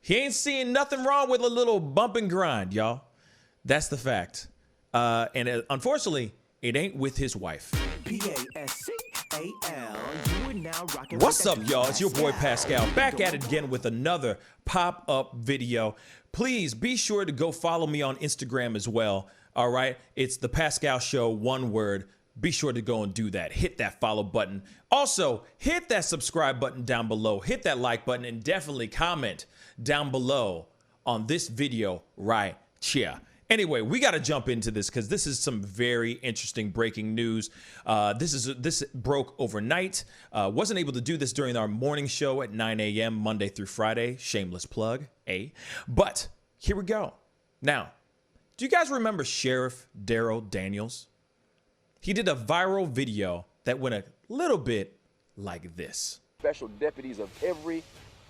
He ain't seeing nothing wrong with a little bump and grind, y'all. That's the fact. Unfortunately, it ain't with his wife. Pascal, you are now rocking. What's up, y'all? It's your boy Pascal, back at it again with another pop-up video. Please be sure to go follow me on Instagram as well. All right, it's the Pascal Show, one word. Be sure to go and do that. Hit that follow button. Also, hit that subscribe button down below. Hit that like button and definitely comment down below on this video right here. Anyway, we got to jump into this because this is some very interesting breaking news. This broke overnight. Wasn't able to do this during our morning show at 9 a.m. Monday through Friday. Shameless plug, eh? But here we go. Now, do you guys remember Sheriff Darryl Daniels? He did a viral video that went a little bit like this. Special deputies of every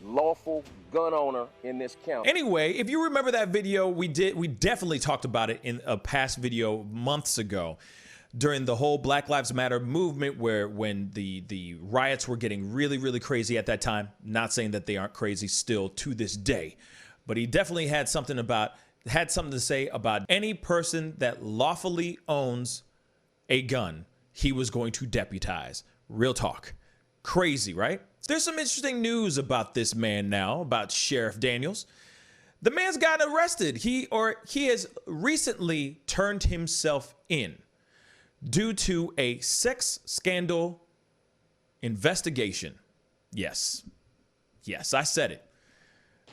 lawful gun owner in this county. Anyway, if you remember that video, we definitely talked about it in a past video months ago during the whole Black Lives Matter movement, when the riots were getting really, really crazy at that time. Not saying that they aren't crazy still to this day, but he definitely had something to say about any person that lawfully owns a gun, he was going to deputize. Real talk. Crazy, right? There's some interesting news about this man now, about Sheriff Daniels. The man's gotten arrested. He has recently turned himself in due to a sex scandal investigation. Yes, I said it.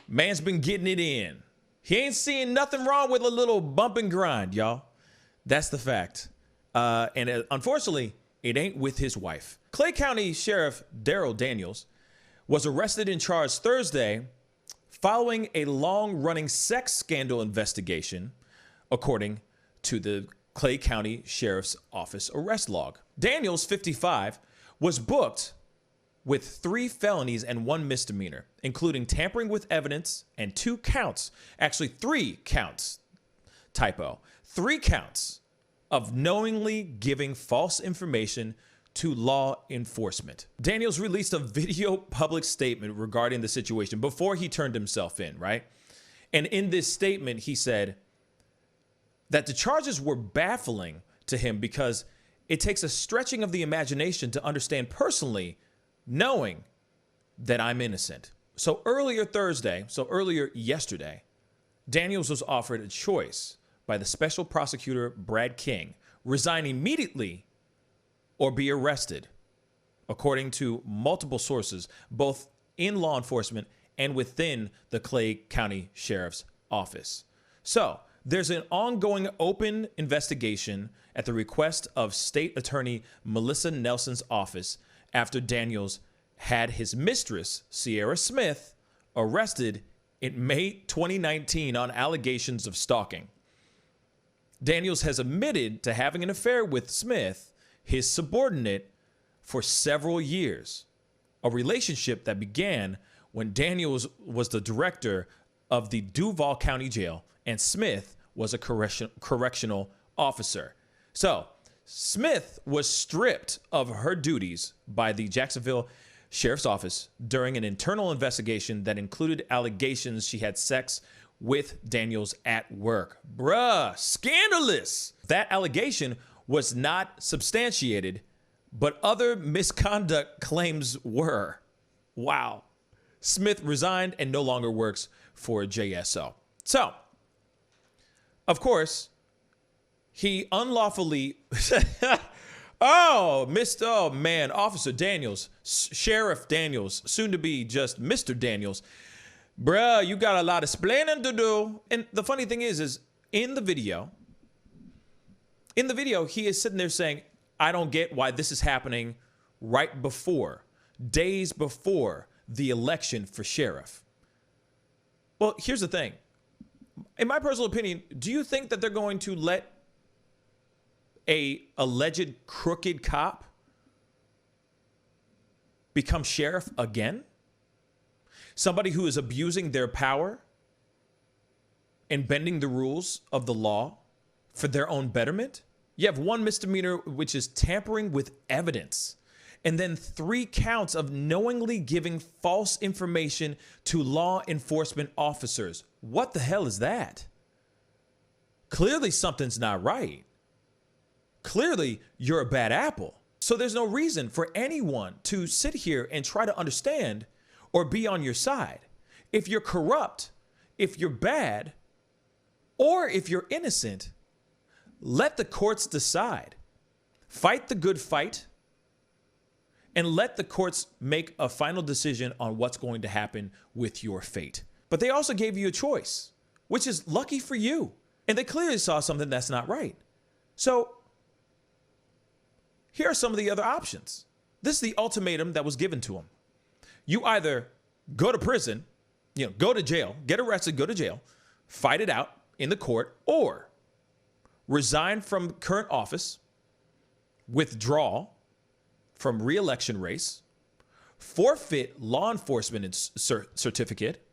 Man's been getting it in. He ain't seeing nothing wrong with a little bump and grind, y'all. That's the fact. Unfortunately, it ain't with his wife. Clay County Sheriff Darryl Daniels was arrested and charged Thursday following a long-running sex scandal investigation, according to the Clay County Sheriff's Office arrest log. Daniels, 55, was booked with 3 felonies and 1 misdemeanor, including tampering with evidence and 2 counts, actually 3 counts, typo, 3 counts of knowingly giving false information to law enforcement. Daniels released a video public statement regarding the situation before he turned himself in, right? And in this statement, he said that the charges were baffling to him because it takes a stretching of the imagination to understand personally, knowing that I'm innocent. So earlier yesterday, Daniels was offered a choice by the special prosecutor, Brad King: resign immediately or be arrested, according to multiple sources, both in law enforcement and within the Clay County Sheriff's Office. So there's an ongoing open investigation at the request of State Attorney Melissa Nelson's office after Daniels had his mistress, Sierra Smith, arrested in May 2019 on allegations of stalking. Daniels has admitted to having an affair with Smith, his subordinate, for several years, a relationship that began when Daniels was the director of the Duval County Jail and Smith was a correctional officer. So Smith was stripped of her duties by the Jacksonville Sheriff's Office during an internal investigation that included allegations she had sex with Daniels at work. Bruh, scandalous. That allegation was not substantiated, but other misconduct claims were. Wow. Smith resigned and no longer works for JSO. So, of course, he unlawfully Officer Daniels, Sheriff Daniels, soon to be just Mr. Daniels. Bruh, you got a lot of explaining to do. And the funny thing is in the video, he is sitting there saying, I don't get why this is happening right before, days before the election for sheriff. Well, here's the thing. In my personal opinion, do you think that they're going to let a alleged crooked cop become sheriff again? Somebody who is abusing their power and bending the rules of the law for their own betterment? You have 1 misdemeanor, which is tampering with evidence. And then 3 counts of knowingly giving false information to law enforcement officers. What the hell is that? Clearly something's not right. Clearly you're a bad apple. So there's no reason for anyone to sit here and try to understand or be on your side. If you're corrupt, if you're bad, or if you're innocent, let the courts decide. Fight the good fight and let the courts make a final decision on what's going to happen with your fate. But they also gave you a choice, which is lucky for you. And they clearly saw something that's not right. So here are some of the other options. This is the ultimatum that was given to them. You either go to prison, go to jail, get arrested, go to jail, fight it out in the court, or resign from current office, withdraw from re-election race, forfeit law enforcement certificate,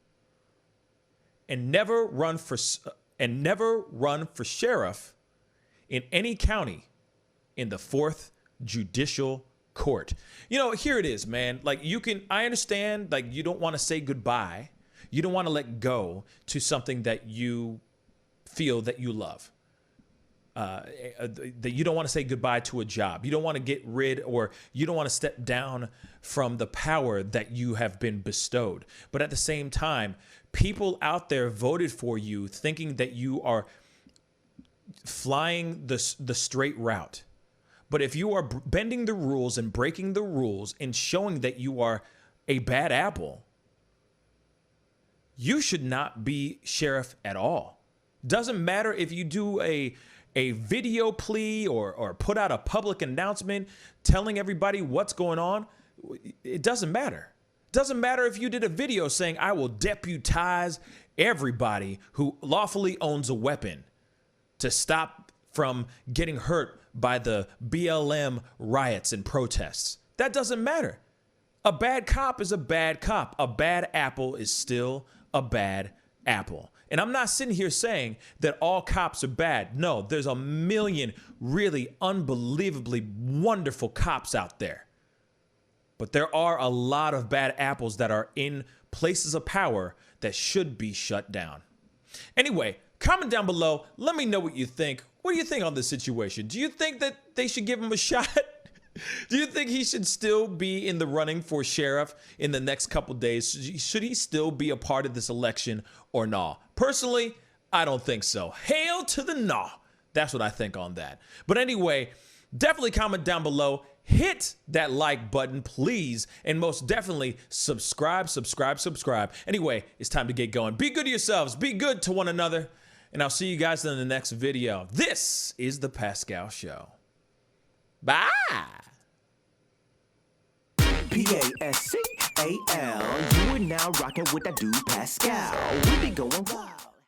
and never run for sheriff in any county in the 4th Judicial Court. Here it is, man. I understand, you don't want to say goodbye. You don't want to let go to something that you feel that you love. That you don't want to say goodbye to a job. You don't want to get rid, or you don't want to step down from the power that you have been bestowed. But at the same time, people out there voted for you thinking that you are flying the straight route. But if you are bending the rules and breaking the rules and showing that you are a bad apple, you should not be sheriff at all. Doesn't matter if you do a video plea or put out a public announcement telling everybody what's going on. It doesn't matter. Doesn't matter if you did a video saying, I will deputize everybody who lawfully owns a weapon to stop from getting hurt by the BLM riots and protests. That doesn't matter. A bad cop is a bad cop. A bad apple is still a bad apple. And I'm not sitting here saying that all cops are bad. No, there's a million really unbelievably wonderful cops out there. But there are a lot of bad apples that are in places of power that should be shut down. Anyway, comment down below. Let me know what you think. What do you think on this situation? Do you think that they should give him a shot? Do you think he should still be in the running for sheriff in the next couple days? Should he still be a part of this election or not? Personally, I don't think so. Hail to the nah. That's what I think on that. But anyway, definitely comment down below. Hit that like button, please. And most definitely subscribe. Anyway, it's time to get going. Be good to yourselves. Be good to one another. And I'll see you guys in the next video. This is The Pascal Show. Bye. Pascal. You are now rocking with that dude Pascal. We be going wild.